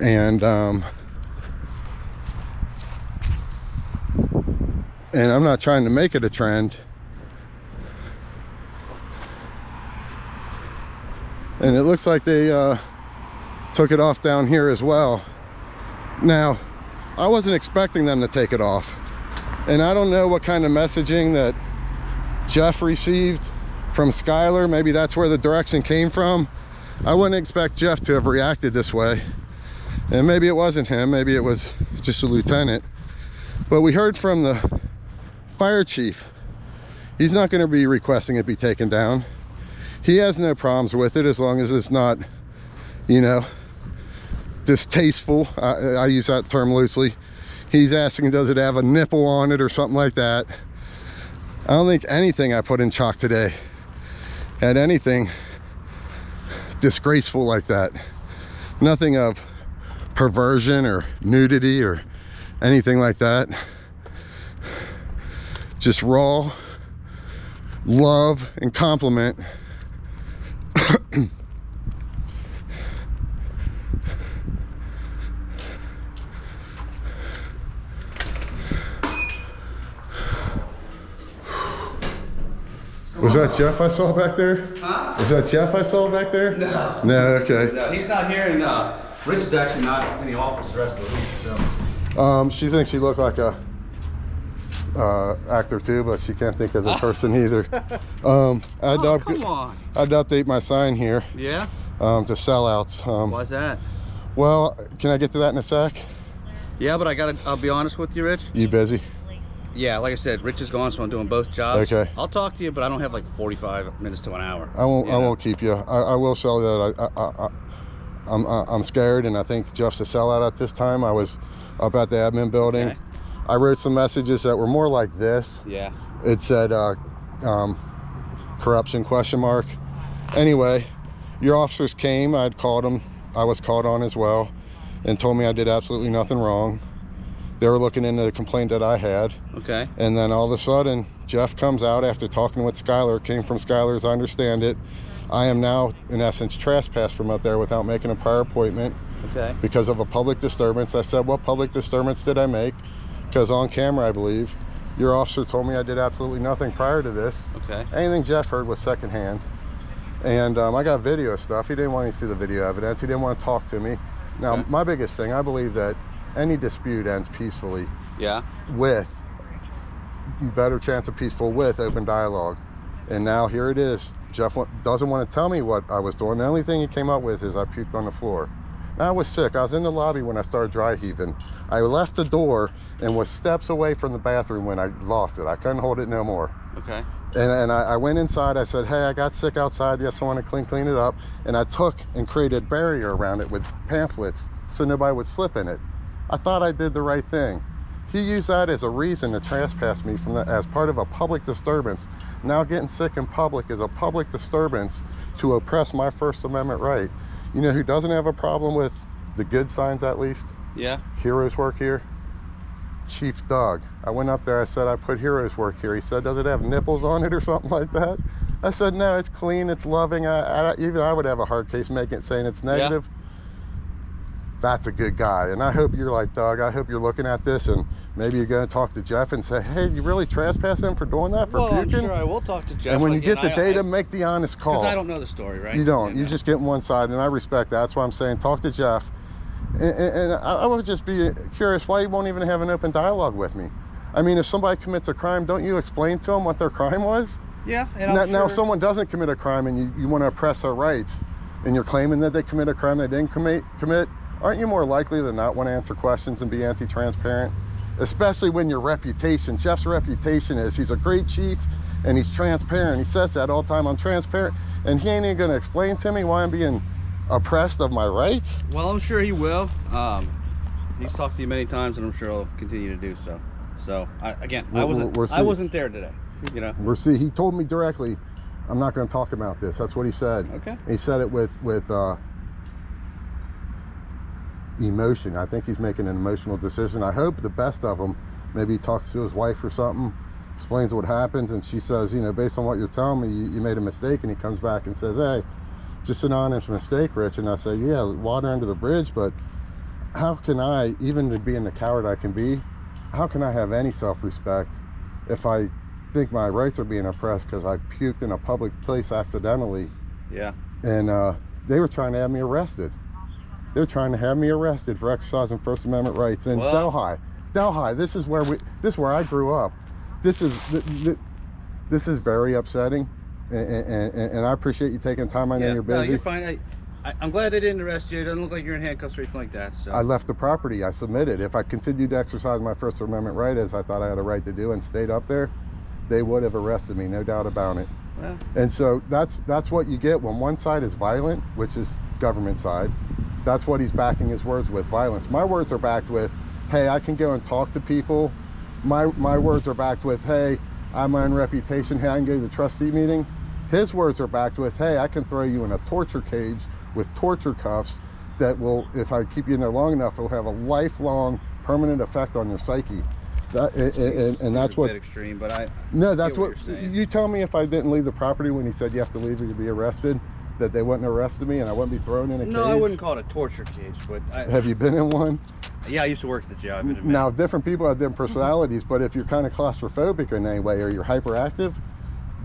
And I'm not trying to make it a trend. And it looks like they took it off down here as well. Now, I wasn't expecting them to take it off. And I don't know what kind of messaging that Jeff received from Skylor. Maybe that's where the direction came from. I wouldn't expect Jeff to have reacted this way. And maybe it wasn't him, maybe it was just a lieutenant. But we heard from the fire chief. He's not going to be requesting it be taken down. He has no problems with it as long as it's not, you know, distasteful. I use that term loosely. He's asking, does it have a nipple on it or something like that? I don't think anything I put in chalk today had anything disgraceful like that. Nothing of perversion or nudity or anything like that. Just raw love and compliment. Was that Jeff I saw back there? Huh? Was that Jeff I saw back there? No. No, okay. No, he's not here, and Rich is actually not in the office the rest of the week, so. She thinks she looked like a actor too, but she can't think of the person either. Come on. I'd update my sign here. Yeah? To Sellouts. Why's that? Well, can I get to that in a sec? Yeah, but I'll be honest with you, Rich. You busy? Yeah, like I said, Rich is gone, so I'm doing both jobs. Okay. I'll talk to you, but I don't have like 45 minutes to an hour. I won't keep you. I will sell that. I'm scared, and I think Jeff's a sellout at this time. I was up at the admin building. Okay. I wrote some messages that were more like this. Yeah. It said corruption ? Anyway, your officers came. I'd called them. I was called on as well, and told me I did absolutely nothing wrong. They were looking into the complaint that I had. Okay. And then all of a sudden, Jeff comes out after talking with Skylor. Came from Skylor, as I understand it. I am now, in essence, trespassed from up there without making a prior appointment. Okay. Because of a public disturbance. I said, what public disturbance did I make? Because on camera, I believe, your officer told me I did absolutely nothing prior to this. Okay. Anything Jeff heard was secondhand. And I got video stuff. He didn't want me to see the video evidence. He didn't want to talk to me. Now, Okay. my biggest thing, I believe that any dispute ends peacefully Yeah. with, better chance of peaceful with open dialogue. And now here it is. Jeff doesn't want to tell me what I was doing. The only thing he came up with is I puked on the floor. Now, I was sick. I was in the lobby when I started dry heaving. I left the door and was steps away from the bathroom when I lost it. I couldn't hold it no more. Okay. And I went inside. I said, hey, I got sick outside. Yes, I want to clean it up. And I took and created a barrier around it with pamphlets so nobody would slip in it. I thought I did the right thing. He used that as a reason to trespass me from as part of a public disturbance. Now getting sick in public is a public disturbance to oppress my First Amendment right. You know who doesn't have a problem with the good signs, at least? Yeah. Heroes work here. Chief Doug. I went up there, I said, I put heroes work here. He said, does it have nipples on it or something like that? I said, no, it's clean, it's loving. Even I would have a hard case making it saying it's negative. Yeah. That's a good guy. And I hope you're like Doug. I hope you're looking at this and maybe you're going to talk to Jeff and say, hey, you really trespass him for doing that, for puking? I'm sure I will talk to Jeff. And when you get the data, make the honest call. Because I don't know the story, right? You don't. You just get one side, and I respect that. That's why I'm saying talk to Jeff. And I would just be curious why you won't even have an open dialogue with me. I mean, if somebody commits a crime, don't you explain to them what their crime was? Yeah. And now if someone doesn't commit a crime and you want to oppress their rights, and you're claiming that they commit a crime they didn't commit, aren't you more likely to not want to answer questions and be anti-transparent? Especially when your reputation, Jeff's reputation is he's a great chief and he's transparent. He says that all the time, I'm transparent. And he ain't even going to explain to me why I'm being oppressed of my rights? Well, I'm sure he will. He's talked to you many times, and I'm sure he'll continue to do so. So, I wasn't there today, you know. We'll see. He told me directly, I'm not going to talk about this. That's what he said. Okay. He said it with emotion. I think he's making an emotional decision. I hope the best of him. Maybe he talks to his wife or something, explains what happens, and she says, you know, based on what you're telling me, you made a mistake. And he comes back and says, hey, just an honest mistake, Rich. And I say, yeah, water under the bridge, but how can I, even to being the coward I can be, how can I have any self-respect if I think my rights are being oppressed because I puked in a public place accidentally? Yeah. And they were trying to have me arrested. They're trying to have me arrested for exercising First Amendment rights in Delhi. This is where I grew up. This is very upsetting, and I appreciate you taking time. I know you're busy. No, you're fine. I'm glad they didn't arrest you. It doesn't look like you're in handcuffs or anything like that. So I left the property. I submitted. If I continued to exercise my First Amendment right, as I thought I had a right to do, and stayed up there, they would have arrested me, no doubt about it. Well, and so that's what you get when one side is violent, which is government side. That's what he's backing his words with, violence. My words are backed with, hey, I can go and talk to people. My words are backed with, hey, I'm my own reputation. Hey, I can go to the trustee meeting. His words are backed with, hey, I can throw you in a torture cage with torture cuffs that will, if I keep you in there long enough, it will have a lifelong permanent effect on your psyche. And that's what extreme, but that's what you tell me. If I didn't leave the property when he said you have to leave or you'd be arrested, that they wouldn't arrest me and I wouldn't be thrown in a cage? No, I wouldn't call it a torture cage, but have you been in one? Yeah, I used to work at the jail. Now, different people have different personalities, but if you're kind of claustrophobic in any way or you're hyperactive,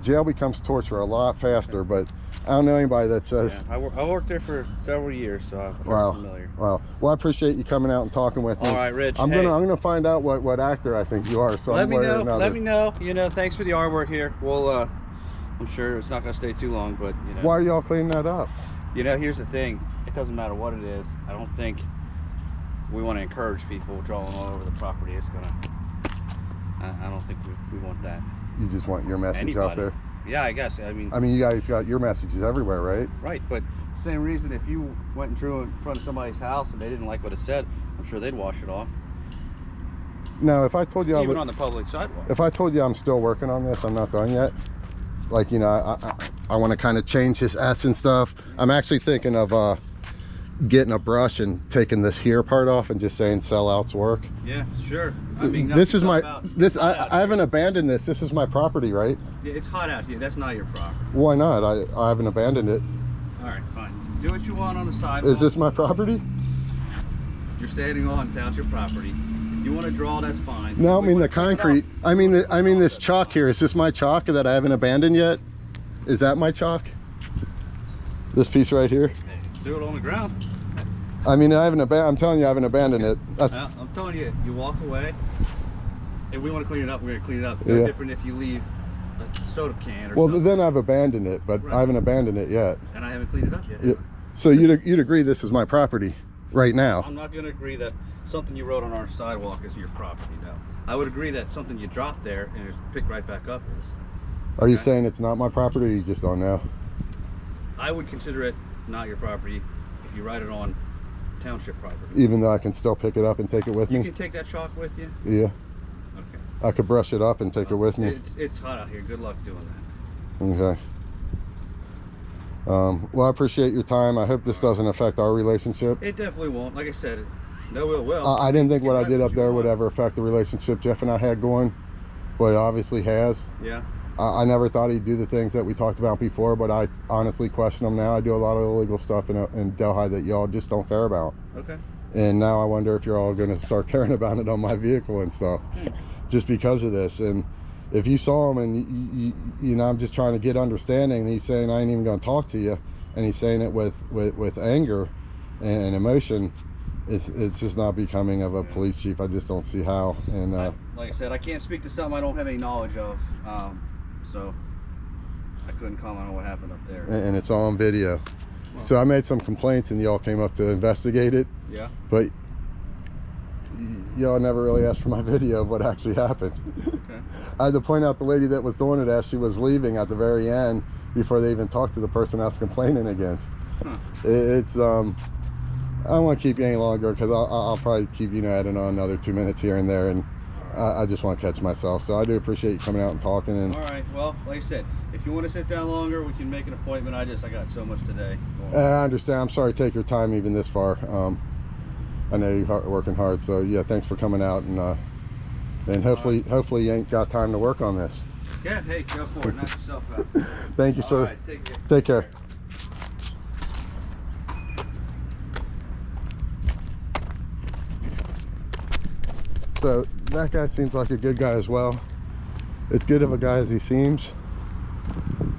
jail becomes torture a lot faster. But I don't know anybody that says... Yeah, I worked there for several years, so I'm familiar. Wow. Well, I appreciate you coming out and talking with me. All right, Rich. I'm gonna find out what actor I think you are. Let me know. Let me know. You know, thanks for the artwork here. We'll, I'm sure it's not gonna stay too long, but you know. Why are y'all cleaning that up? You know, here's the thing. It doesn't matter what it is. I don't think we want to encourage people drawing all over the property. It's gonna. I don't think we want that. You just want your message out there. Yeah, I guess. I mean, you guys got your messages everywhere, right? Right, but same reason if you went and drew in front of somebody's house and they didn't like what it said, I'm sure they'd wash it off. Now, if I told you even on the public sidewalk. If I told you I'm still working on this, I'm not done yet. Like, you know, I want to kind of change this S and stuff. I'm actually thinking of getting a brush and taking this here part off and just saying Sellouts work. Yeah, sure. I mean, this is I haven't abandoned this. This is my property, right? Yeah, it's hot out here. That's not your property. Why not? I haven't abandoned it. All right, fine. Do what you want on the sidewalk. Is this my property? You're standing on township property. If you want to draw, that's fine. No, I mean the concrete. I mean this chalk here. Is this my chalk that I haven't abandoned yet? Is that my chalk? This piece right here? Threw it on the ground. I mean, I'm telling you, I haven't abandoned it. I'm telling you, you walk away. If we want to clean it up, we're going to clean it up. No different if you leave a soda can or something. Well, then I've abandoned it, but I haven't abandoned it yet. And I haven't cleaned it up yet. Yeah. So you'd agree this is my property right now? I'm not going to agree that something you wrote on our sidewalk is your property, no. I would agree that something you dropped there and it's picked right back up is. Are you saying it's not my property, or you just don't know? I would consider it not your property if you write it on township property. Even though I can still pick it up and take it with me? You can take that chalk with you? Yeah. Okay. I could brush it up and take it with me? It's hot out here. Good luck doing that. Okay. Well, I appreciate your time. I hope this doesn't affect our relationship. It definitely won't. Like I said, no ill will. I didn't think what I did up there would ever affect the relationship Jeff and I had going, but it obviously has. Yeah. I never thought he'd do the things that we talked about before, but I honestly question him now. I do a lot of illegal stuff in Delhi that y'all just don't care about. Okay. And now I wonder if you're all going to start caring about it on my vehicle and stuff, just because of this. And if you saw him and you know, I'm just trying to get understanding, and he's saying I ain't even going to talk to you, and he's saying it with anger and emotion, it's just not becoming of a police chief. I just don't see how. And like I said, I can't speak to something I don't have any knowledge of. So I couldn't comment on what happened up there. And it's all on video. Well, so I made some complaints and y'all came up to investigate it. Yeah. But y'all never really asked for my video of what actually happened. Okay. I had to point out the lady that was doing it as she was leaving at the very end before they even talked to the person I was complaining against. Huh. It's I don't want to keep you any longer because I'll probably keep, you know, adding on another 2 minutes here and there, and I just want to catch myself. So I do appreciate you coming out and talking. And all right, well, like I said, if you want to sit down longer, we can make an appointment. I got so much today. I understand. I'm sorry to take your time even this far. I know you're working hard, so yeah, thanks for coming out, and hopefully you ain't got time to work on this. Yeah, hey, go for it. Knock yourself out. Thank you, sir. All right, take care. Take care. So that guy seems like a good guy as well. As good of a guy as he seems.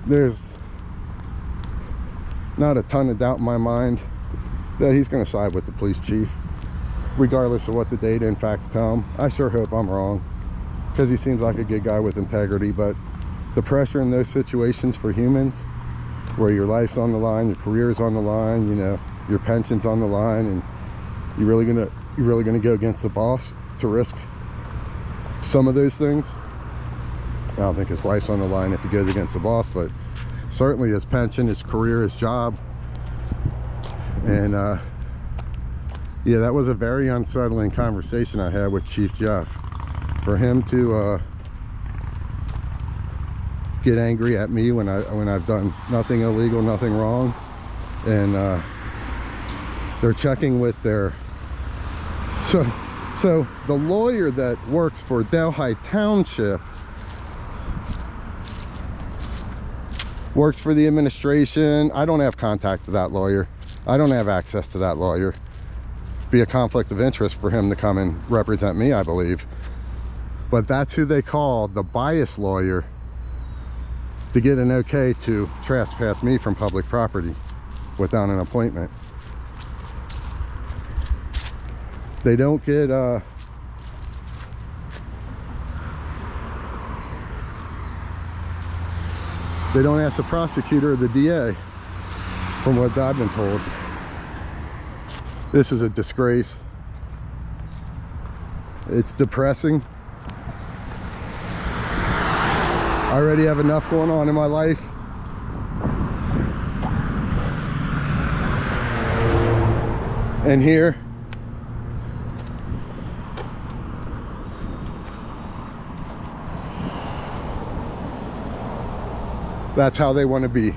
There's not a ton of doubt in my mind that he's going to side with the police chief, regardless of what the data and facts tell him. I sure hope I'm wrong, because he seems like a good guy with integrity. But the pressure in those situations for humans, where your life's on the line, your career's on the line, you know, your pension's on the line, and you're really gonna go against the boss to risk some of those things. I don't think his life's on the line if he goes against the boss, but certainly his pension, his career, his job. And yeah, that was a very unsettling conversation I had with Chief Jeff. For him to get angry at me when I've done nothing illegal, nothing wrong, and they're checking with their so the lawyer that works for Delhi Township works for the administration. I don't have contact with that lawyer. I don't have access to that lawyer. It'd be a conflict of interest for him to come and represent me, I believe. But that's who they call the bias lawyer to get an okay to trespass me from public property without an appointment. They don't get they don't ask the prosecutor or the DA, from what I've been told. This is a disgrace. It's depressing. I already have enough going on in my life. And here, that's how they want to be.